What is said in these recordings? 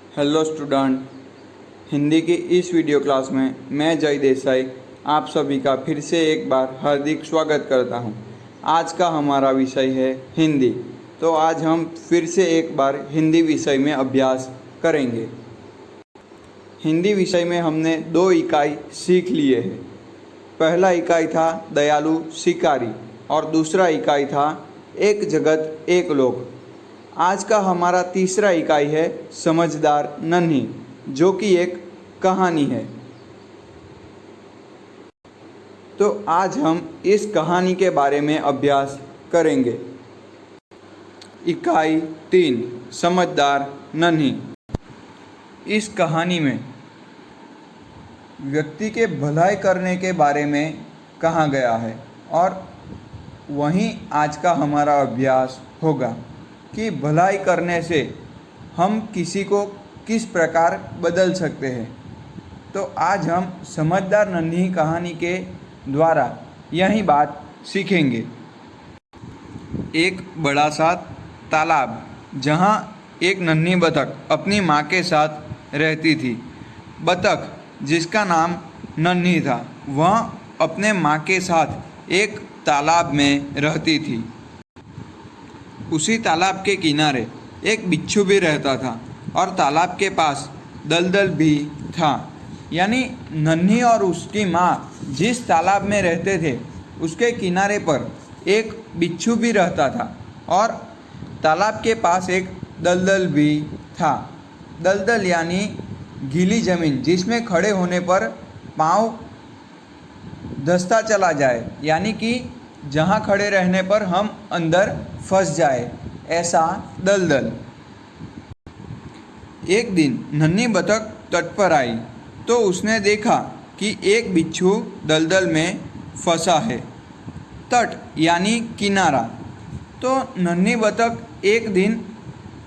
Hello student, Hindi की इस video class में मैं जय देसाई आप सभी का फिर से एक बार हार्दिक स्वागत करता हूं। आज का हमारा विषय है हिंदी। तो आज हम फिर से एक बार हिंदी विषय में अभ्यास करेंगे। हिंदी विषय में हमने 2 इकाई सीख लिए हैं। पहला इकाई था दयालु शिकारी और दूसरा इकाई था एक जगत एक लोक। आज का हमारा तीसरा इकाई है समझदार नन्ही, जो कि एक कहानी है। तो आज हम इस कहानी के बारे में अभ्यास करेंगे। इकाई 3 समझदार नन्ही। इस कहानी में व्यक्ति के भलाई करने के बारे में कहा गया है और वहीं आज का हमारा अभ्यास होगा कि भलाई करने से हम किसी को किस प्रकार बदल सकते हैं। तो आज हम समझदार नन्ही कहानी के द्वारा यही बात सीखेंगे। एक बड़ा सा तालाब, जहाँ एक नन्ही बतख अपनी माँ के साथ रहती थी। बतख जिसका नाम नन्ही था, वह अपने माँ के साथ एक तालाब में रहती थी। उसी तालाब के किनारे एक बिच्छू भी रहता था और तालाब के पास दलदल भी था। यानी नन्ही और उसकी माँ जिस तालाब में रहते थे, उसके किनारे पर एक बिच्छू भी रहता था और तालाब के पास एक दलदल भी था। दलदल यानी गीली ज़मीन, जिसमें खड़े होने पर पाँव धंसता चला जाए, यानी कि जहाँ खड़े रहने पर हम अंदर फंस जाए, ऐसा दलदल। एक दिन नन्ही बतख तट पर आई तो उसने देखा कि एक बिच्छू दलदल में फंसा है। तट यानी किनारा। तो नन्ही बतख एक दिन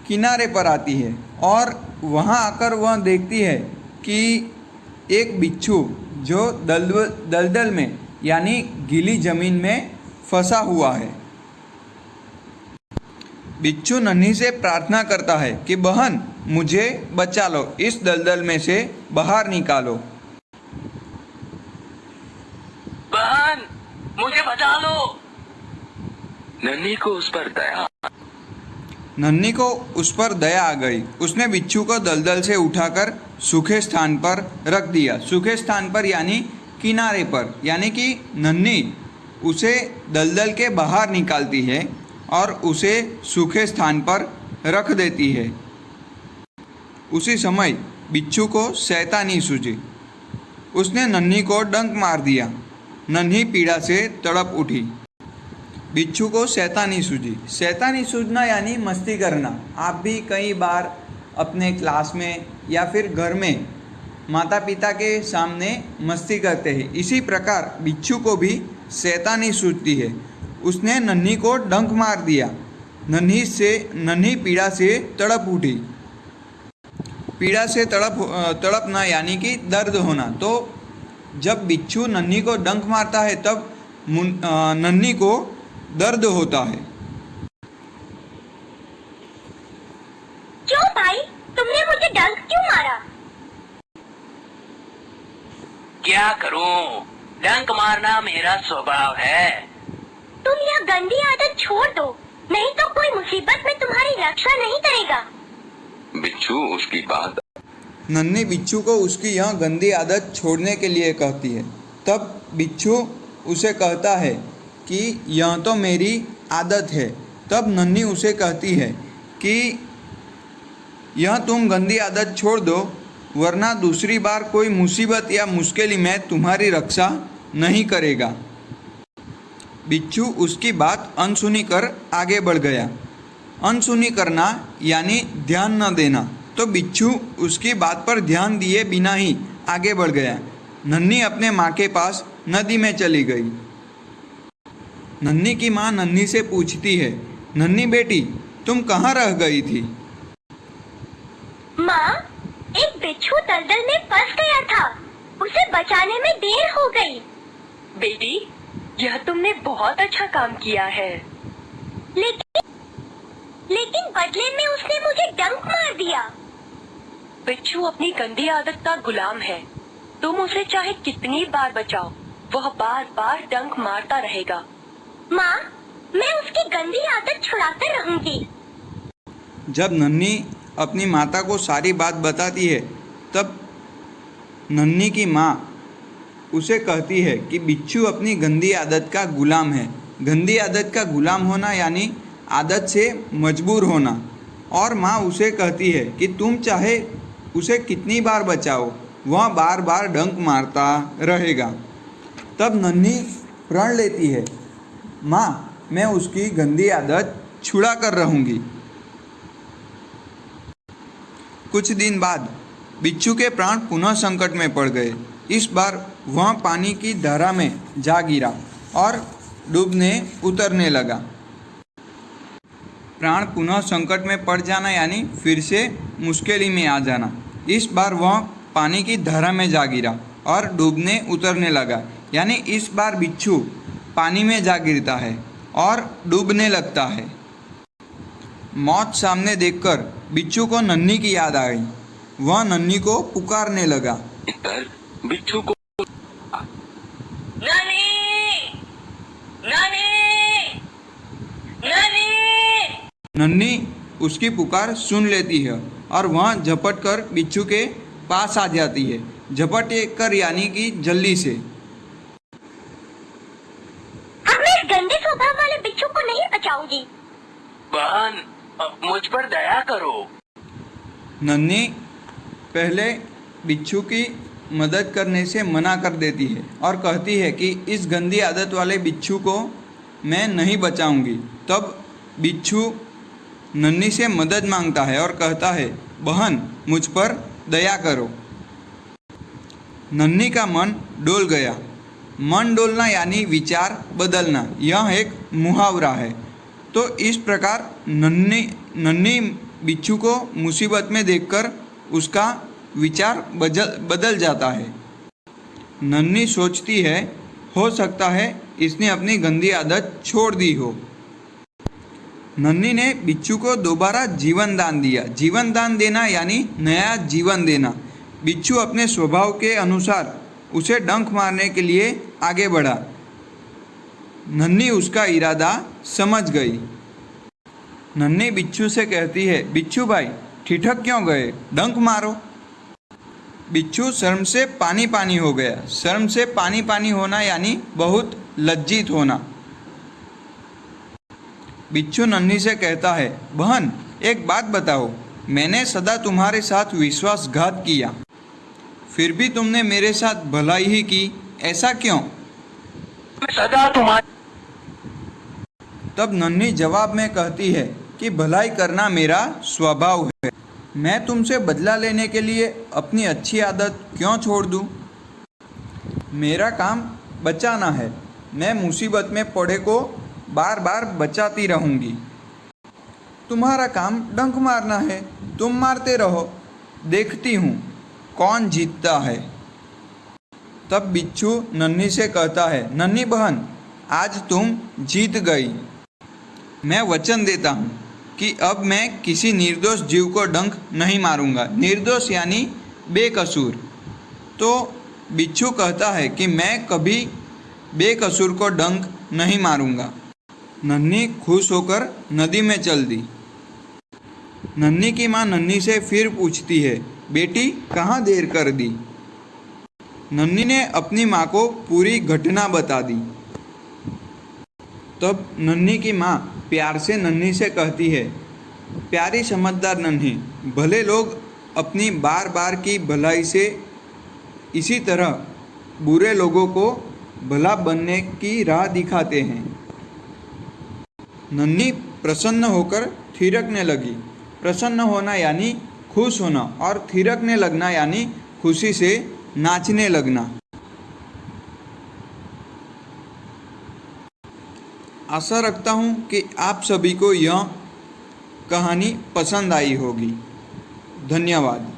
किनारे पर आती है और वहाँ आकर वह देखती है कि एक बिच्छू जो दलदल में यानी गीली ज़मीन में फंसा हुआ है। बिच्छू नन्ही से प्रार्थना करता है कि बहन, मुझे बचा लो, इस दलदल में से बाहर निकालो। बहन, मुझे बचा लो। नन्ही को उस पर दया आ गई। उसने बिच्छू को दलदल से उठाकर सूखे स्थान पर रख दिया। सूखे स्थान पर यानी किनारे पर, यानी कि नन्ही उसे दलदल के बाहर निकालती है और उसे सूखे स्थान पर रख देती है। उसी समय बिच्छू को शैतानी सूझी। उसने नन्ही को डंक मार दिया। नन्ही पीड़ा से तड़प उठी। बिच्छू को शैतानी सूझी। शैतानी सूझना यानी मस्ती करना। आप भी कई बार अपने क्लास में या फिर घर में माता पिता के सामने मस्ती करते हैं। इसी प्रकार बिच्छू को भी शैतानी सूझती है। उसने नन्ही को डंक मार दिया। नन्ही पीड़ा से तड़प उठी। पीड़ा से तड़पना यानी कि दर्द होना। तो जब बिच्छू नन्ही को डंक मारता है तब नन्ही को दर्द होता है। क्यों भाई, तुमने मुझे डंक क्यों मारा? क्या करूं? डंक मारना मेरा स्वभाव है। तुम यह गंदी आदत छोड़ दो, नहीं तो कोई मुसीबत में तुम्हारी रक्षा नहीं करेगा। बिच्छू उसकी बात। नन्ही बिच्छू को उसकी यह गंदी आदत छोड़ने के लिए कहती है। तब बिच्छू उसे कहता है कि यह तो मेरी आदत है। तब नन्ही उसे कहती है कि यह तुम गंदी आदत छोड़ दो, वरना दूसरी बार कोई मुसीबत या मुश्किल में तुम्हारी रक्षा नहीं करेगा। बिच्छू उसकी बात अनसुनी कर आगे बढ़ गया। अनसुनी करना यानी ध्यान न देना। तो बिच्छू उसकी बात पर ध्यान दिए बिना ही आगे बढ़ गया। नन्ही अपने माँ के पास नदी में चली गई। नन्ही की माँ नन्ही से पूछती है, नन्ही बेटी, तुम कहाँ रह गई थी? माँ, एक बिच्छू दलदल में फंस गया था, उसे बचाने में देर हो गई। बेटी, यह तुमने बहुत अच्छा काम किया है। लेकिन बदले में उसने मुझे डंक मार दिया। बिच्छू अपनी गंदी आदत का गुलाम है। तुम उसे चाहे कितनी बार बचाओ, वह बार बार डंक मारता रहेगा। माँ, मैं उसकी गंदी आदत छुड़ाकर रहूंगी। जब नन्ही अपनी माता को सारी बात बताती है, तब नन्ही की माँ उसे कहती है कि बिच्छू अपनी गंदी आदत का गुलाम है। गंदी आदत का गुलाम होना यानी आदत से मजबूर होना। और माँ उसे कहती है कि तुम चाहे उसे कितनी बार बचाओ, वह बार बार डंक मारता रहेगा। तब नन्ही प्रण लेती है, माँ, मैं उसकी गंदी आदत छुड़ा कर रहूँगी। कुछ दिन बाद बिच्छू के प्राण पुनः संकट में पड़ गए। इस बार वह पानी की धारा में जा गिरा और डूबने उतरने लगा। प्राण पुनः संकट में पड़ जाना यानी फिर से मुश्किल में आ जाना। इस बार वह पानी की धारा में जा गिरा और डूबने उतरने लगा, यानी इस बार बिच्छू पानी में जा गिरता है और डूबने लगता है। मौत सामने देखकर बिच्छू को नन्ही की याद आ गई। वह नन्ही को पुकारने लगा, बिच्छू को नानी, नानी, नानी। नन्ही उसकी पुकार सुन लेती है और वह झपट कर बिच्छू के पास आ जाती है। झपट कर यानी कि जल्दी से। अब मैं इस गंदे स्वभाव वाले बिच्छू को नहीं बचाऊंगी। बहन, मुझ पर दया करो। नन्ही पहले बिच्छू की मदद करने से मना कर देती है और कहती है कि इस गंदी आदत वाले बिच्छू को मैं नहीं बचाऊंगी। तब बिच्छू नन्ही से मदद मांगता है और कहता है, बहन, मुझ पर दया करो। नन्ही का मन डोल गया। मन डोलना यानी विचार बदलना, यह एक मुहावरा है। तो इस प्रकार नन्ही बिच्छू को मुसीबत में देखकर उसका विचार बदल जाता है। नन्ही सोचती है, हो सकता है इसने अपनी गंदी आदत छोड़ दी हो। नन्ही ने बिच्छू को दोबारा जीवन दान दिया। जीवन दान देना यानी नया जीवन देना। बिच्छू अपने स्वभाव के अनुसार उसे डंक मारने के लिए आगे बढ़ा। नन्ही उसका इरादा समझ गई। नन्ही बिच्छू से कहती है, बिच्छू भाई, ठिठक क्यों गए, डंक मारो। बिच्छू शर्म से पानी पानी हो गया। शर्म से पानी पानी होना यानी बहुत लज्जित होना। बिच्छू नन्ही से कहता है, बहन, एक बात बताओ, मैंने सदा तुम्हारे साथ विश्वासघात किया, फिर भी तुमने मेरे साथ भलाई ही की, ऐसा क्यों? सदा तुम्हारे। तब नन्ही जवाब में कहती है कि भलाई करना मेरा स्वभाव है। मैं तुमसे बदला लेने के लिए अपनी अच्छी आदत क्यों छोड़ दूं? मेरा काम बचाना है। मैं मुसीबत में पड़े को बार बार बचाती रहूंगी। तुम्हारा काम डंक मारना है, तुम मारते रहो, देखती हूँ कौन जीतता है। तब बिच्छू नन्ही से कहता है, नन्ही बहन, आज तुम जीत गई। मैं वचन देता हूँ कि अब मैं किसी निर्दोष जीव को डंक नहीं मारूंगा। निर्दोष यानी बेकसूर। तो बिच्छू कहता है कि मैं कभी बेकसूर को डंक नहीं मारूंगा। नन्ही खुश होकर नदी में चल दी। नन्ही की माँ नन्ही से फिर पूछती है, बेटी, कहाँ देर कर दी? नन्ही ने अपनी माँ को पूरी घटना बता दी। तब नन्ही की माँ प्यार से नन्ही से कहती है, प्यारी समझदार नन्ही, भले लोग अपनी बार बार की भलाई से इसी तरह बुरे लोगों को भला बनने की राह दिखाते हैं। नन्ही प्रसन्न होकर थिरकने लगी। प्रसन्न होना यानी खुश होना और थिरकने लगना यानी खुशी से नाचने लगना। आशा रखता हूँ कि आप सभी को यह कहानी पसंद आई होगी। धन्यवाद।